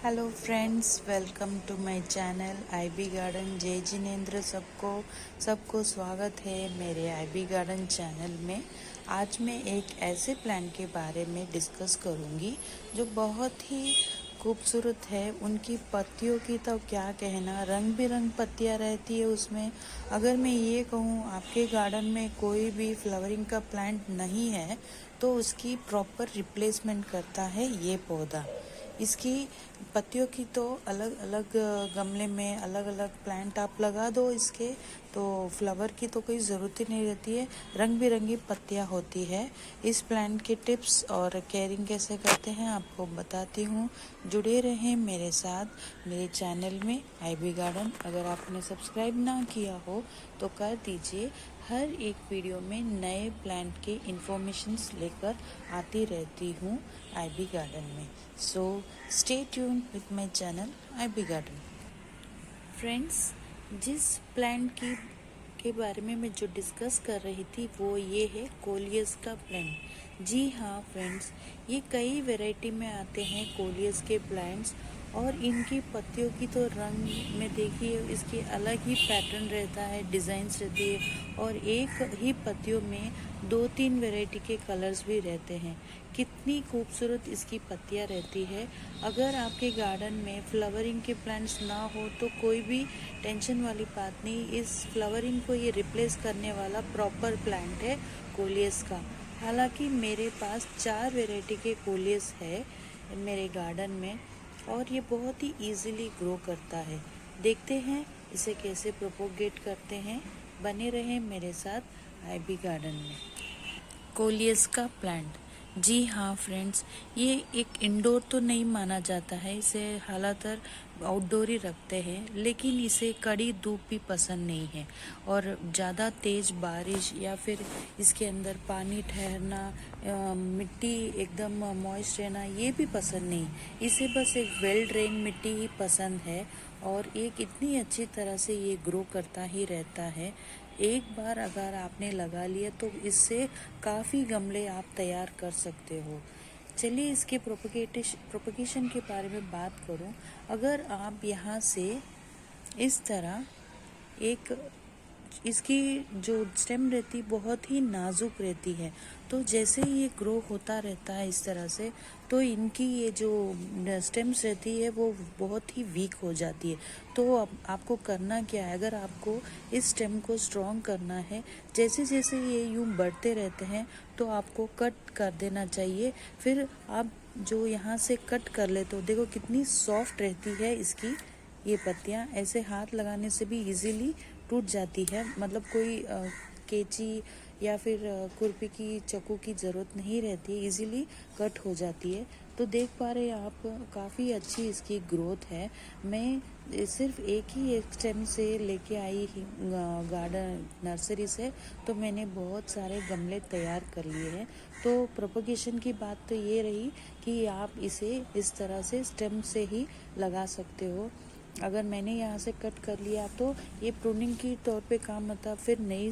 Hello friends, welcome to my channel IB garden. जय जिनेंद्र। सबको स्वागत है मेरे आईबी गार्डन चैनल में। आज मैं एक ऐसे प्लांट के बारे में डिस्कस करूंगी जो बहुत ही खूबसूरत है। उनकी पत्तियों की तो क्या कहना, रंग बिरंग पत्तियां रहती है उसमें। अगर मैं ये कहूँ आपके गार्डन में कोई भी फ्लावरिंग का प्लांट नहीं है तो उसकी प्रॉपर रिप्लेसमेंट करता है ये पौधा। इसकी पत्तियों की तो अलग अलग गमले में अलग अलग प्लांट आप लगा दो इसके, तो फ्लावर की तो कोई ज़रूरत ही नहीं रहती है। रंग बिरंगी पत्तियां होती है। इस प्लांट के टिप्स और केयरिंग कैसे करते हैं आपको बताती हूँ। जुड़े रहें मेरे साथ मेरे चैनल में आईबी गार्डन। अगर आपने सब्सक्राइब ना किया हो तो कर दीजिए। हर एक वीडियो में नए प्लांट के इंफॉर्मेशंस लेकर आती रहती हूँ आईबी गार्डन में। So stay tune with my channel IB garden. Friends, जिस प्लांट के बारे में मैं जो डिस्कस कर रही थी वो ये है कोलियस का प्लांट। जी हाँ फ्रेंड्स, ये कई वैरायटी में आते हैं कोलियस के प्लांट्स। और इनकी पत्तियों की तो रंग में देखिए, इसकी अलग ही पैटर्न रहता है, डिज़ाइंस रहती है। और एक ही पत्तियों में 2-3 वैरायटी के कलर्स भी रहते हैं। कितनी खूबसूरत इसकी पत्तियां रहती है। अगर आपके गार्डन में फ्लावरिंग के प्लांट्स ना हो तो कोई भी टेंशन वाली बात नहीं। इस फ्लावरिंग को ये रिप्लेस करने वाला प्रॉपर प्लांट है कोलियस का। हालांकि मेरे पास 4 वैरायटी के कोलियस है मेरे गार्डन में और ये बहुत ही इजीली ग्रो करता है। देखते हैं इसे कैसे प्रोपोगेट करते हैं। बने रहें मेरे साथ आईबी गार्डन में। कोलियस का प्लांट। जी हाँ फ्रेंड्स, ये एक इंडोर तो नहीं माना जाता है, इसे हालातर आउटडोर ही रखते हैं। लेकिन इसे कड़ी धूप भी पसंद नहीं है और ज़्यादा तेज़ बारिश या फिर इसके अंदर पानी ठहरना, मिट्टी एकदम मॉइस्ट रहना ये भी पसंद नहीं। इसे बस एक वेल ड्रेन मिट्टी ही पसंद है और एक इतनी अच्छी तरह से ये ग्रो करता ही रहता है। एक बार अगर आपने लगा लिया तो इससे काफ़ी गमले आप तैयार कर सकते हो। चलिए इसके प्रोपगेशन के बारे में बात करूं। अगर आप यहाँ से इस तरह एक इसकी जो स्टेम रहती बहुत ही नाजुक रहती है, तो जैसे ही ये ग्रो होता रहता है इस तरह से, तो इनकी ये जो स्टेम्स रहती है वो बहुत ही वीक हो जाती है। तो आपको करना क्या है, अगर आपको इस स्टेम को स्ट्रॉन्ग करना है, जैसे जैसे ये यूं बढ़ते रहते हैं तो आपको कट कर देना चाहिए। फिर आप जो यहाँ से कट कर लेते हो, देखो कितनी सॉफ्ट रहती है इसकी ये पत्तियाँ। ऐसे हाथ लगाने से भी इजीली टूट जाती है, मतलब कोई कैंची या फिर खुरपी की चाकू की ज़रूरत नहीं रहती है, इजीली कट हो जाती है। तो देख पा रहे हैं आप, काफ़ी अच्छी इसकी ग्रोथ है। मैं सिर्फ एक स्टेम से लेके आई ही गार्डन नर्सरी से, तो मैंने बहुत सारे गमले तैयार कर लिए हैं। तो प्रोपगेशन की बात तो ये रही कि आप इसे इस तरह से स्टेम से ही लगा सकते हो। अगर मैंने यहाँ से कट कर लिया तो ये प्रूनिंग की तौर पे काम आता, फिर नई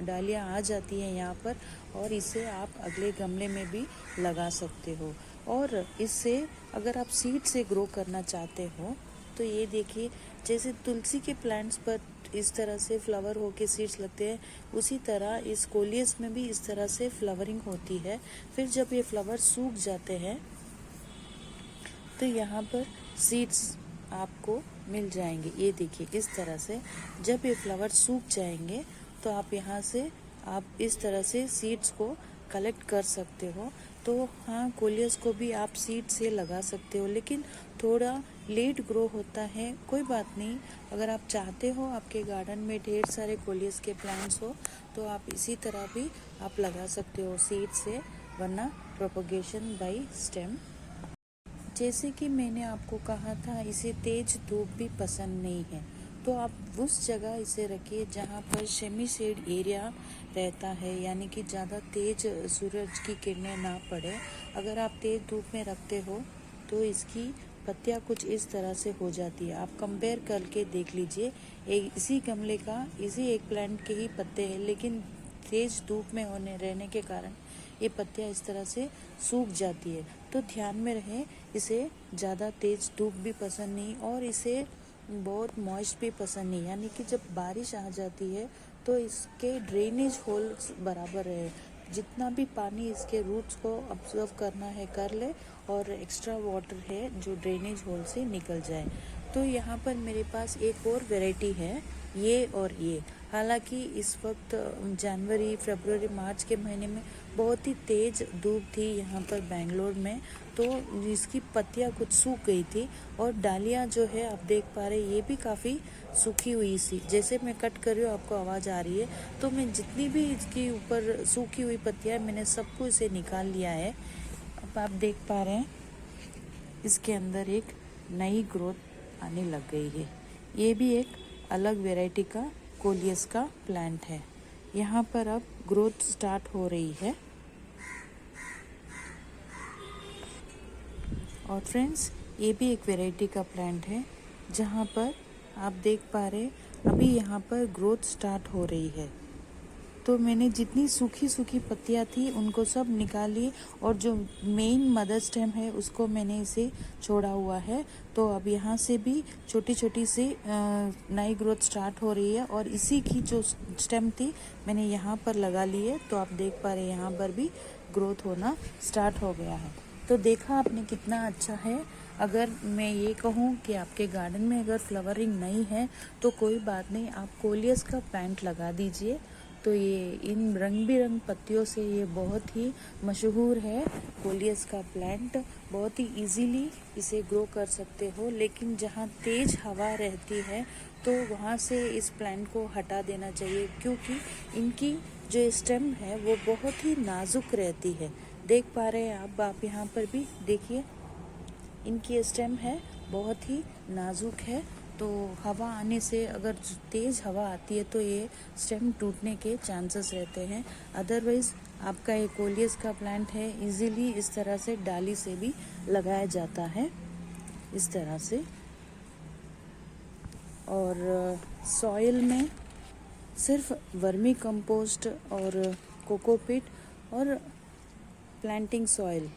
डालियाँ आ जाती हैं यहाँ पर और इसे आप अगले गमले में भी लगा सकते हो। और इससे अगर आप सीड से ग्रो करना चाहते हो तो ये देखिए, जैसे तुलसी के प्लांट्स पर इस तरह से फ्लावर होके सीड्स लगते हैं, उसी तरह इस कोलियस में भी इस तरह से फ्लावरिंग होती है। फिर जब ये फ्लावर सूख जाते हैं तो यहाँ पर सीड्स आपको मिल जाएंगे। ये देखिए इस तरह से जब ये फ्लावर सूख जाएंगे तो आप यहाँ से आप इस तरह से सीड्स को कलेक्ट कर सकते हो। तो हाँ, कोलियस को भी आप सीड से लगा सकते हो, लेकिन थोड़ा लेट ग्रो होता है। कोई बात नहीं, अगर आप चाहते हो आपके गार्डन में ढेर सारे कोलियस के प्लांट्स हो तो आप इसी तरह भी आप लगा सकते हो सीड से, वरना प्रोपगेशन बाय स्टेम। जैसे कि मैंने आपको कहा था, इसे तेज धूप भी पसंद नहीं है, तो आप उस जगह इसे रखिए जहाँ पर सेमी शेड एरिया रहता है, यानी कि ज़्यादा तेज सूरज की किरणें ना पड़े। अगर आप तेज धूप में रखते हो तो इसकी पत्तियाँ कुछ इस तरह से हो जाती है। आप कंपेयर करके देख लीजिए, इसी गमले का इसी एक प्लांट के ही पत्ते हैं, लेकिन तेज धूप में होने रहने के कारण ये पत्तियाँ इस तरह से सूख जाती है। तो ध्यान में रहे, इसे ज़्यादा तेज़ धूप भी पसंद नहीं और इसे बहुत मॉइस्ट भी पसंद नहीं, यानी कि जब बारिश आ जाती है तो इसके ड्रेनेज होल्स बराबर रहे, जितना भी पानी इसके रूट्स को ऑब्जर्व करना है कर ले और एक्स्ट्रा वाटर है जो ड्रेनेज होल से निकल जाए। तो यहाँ पर मेरे पास एक और वैरायटी है, ये और ये। हालांकि इस वक्त जनवरी फरवरी मार्च के महीने में बहुत ही तेज़ धूप थी यहाँ पर बेंगलोर में, तो इसकी पत्तियाँ कुछ सूख गई थी और डालियाँ जो है आप देख पा रहे ये भी काफ़ी सूखी हुई सी। जैसे मैं कट कर रही हूँ आपको आवाज़ आ रही है, तो मैं जितनी भी इसके ऊपर सूखी हुई पत्तियाँ मैंने सबको इसे निकाल लिया है। अब आप देख पा रहे हैं इसके अंदर एक नई ग्रोथ आने लग गई है। ये भी एक अलग वैरायटी का कोलियस का प्लांट है। यहाँ पर अब ग्रोथ स्टार्ट हो रही है। और फ्रेंड्स, ये भी एक वैरायटी का प्लांट है जहाँ पर आप देख पा रहे अभी यहाँ पर ग्रोथ स्टार्ट हो रही है। तो मैंने जितनी सूखी सूखी पत्तियाँ थी उनको सब निकाली और जो मेन मदर स्टेम है उसको मैंने इसे छोड़ा हुआ है। तो अब यहाँ से भी छोटी छोटी सी नई ग्रोथ स्टार्ट हो रही है और इसी की जो स्टेम थी मैंने यहाँ पर लगा ली है। तो आप देख पा रहे हैं यहाँ पर भी ग्रोथ होना स्टार्ट हो गया है। तो देखा आपने कितना अच्छा है। अगर मैं ये कहूँ कि आपके गार्डन में अगर फ्लावरिंग नहीं है तो कोई बात नहीं, आप कोलियस का प्लांट लगा दीजिए। तो ये इन रंग बिरंग पत्तियों से ये बहुत ही मशहूर है कोलियस का प्लांट। बहुत ही इजीली इसे ग्रो कर सकते हो, लेकिन जहाँ तेज़ हवा रहती है तो वहाँ से इस प्लांट को हटा देना चाहिए, क्योंकि इनकी जो स्टेम है वो बहुत ही नाजुक रहती है। देख पा रहे हैं आप यहाँ पर भी देखिए, इनकी स्टेम है बहुत ही नाजुक है। तो हवा आने से अगर तेज़ हवा आती है तो ये स्टेम टूटने के चांसेस रहते हैं। अदरवाइज़ आपका ये कोलियस का प्लांट है, इजीली इस तरह से डाली से भी लगाया जाता है इस तरह से। और सॉइल में सिर्फ वर्मी कंपोस्ट और कोकोपीट और प्लांटिंग सॉइल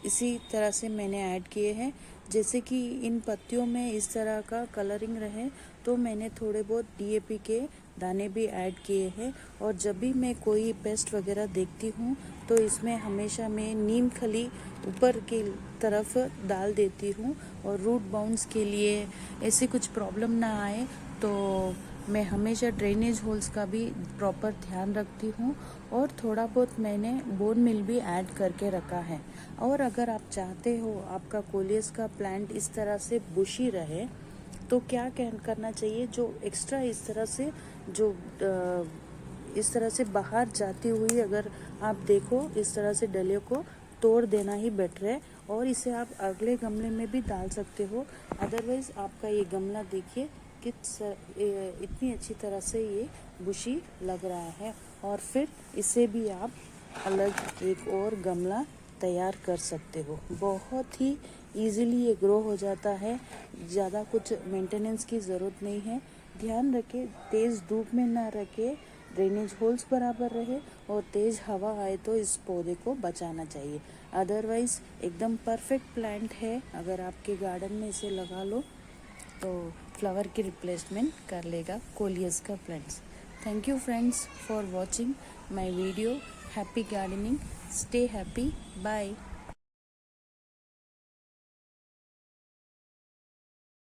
इसी तरह से मैंने ऐड किए हैं। जैसे कि इन पत्तियों में इस तरह का कलरिंग रहे तो मैंने थोड़े बहुत डीएपी के दाने भी ऐड किए हैं। और जब भी मैं कोई पेस्ट वगैरह देखती हूँ तो इसमें हमेशा मैं नीम खली ऊपर की तरफ डाल देती हूँ। और रूट बाउंस के लिए ऐसी कुछ प्रॉब्लम ना आए तो मैं हमेशा ड्रेनेज होल्स का भी प्रॉपर ध्यान रखती हूँ। और थोड़ा बहुत मैंने बोन मिल भी ऐड करके रखा है। और अगर आप चाहते हो आपका कोलियस का प्लांट इस तरह से बुशी रहे तो क्या करना चाहिए, जो एक्स्ट्रा इस तरह से जो इस तरह से बाहर जाती हुई अगर आप देखो इस तरह से डलियों को तोड़ देना ही बेटर है। और इसे आप अगले गमले में भी डाल सकते हो। अदरवाइज़ आपका ये गमला देखिए इतनी अच्छी तरह से ये बुशी लग रहा है। और फिर इसे भी आप अलग एक और गमला तैयार कर सकते हो। बहुत ही इजीली ये ग्रो हो जाता है, ज़्यादा कुछ मेंटेनेंस की ज़रूरत नहीं है। ध्यान रखें तेज़ धूप में ना रखें, ड्रेनेज होल्स बराबर रहे और तेज़ हवा आए तो इस पौधे को बचाना चाहिए। अदरवाइज़ एकदम परफेक्ट प्लांट है, अगर आपके गार्डन में इसे लगा लो तो फ्लावर की रिप्लेसमेंट कर लेगा कोलियस का plants. Thank you friends for watching my video. Happy gardening, stay happy, bye.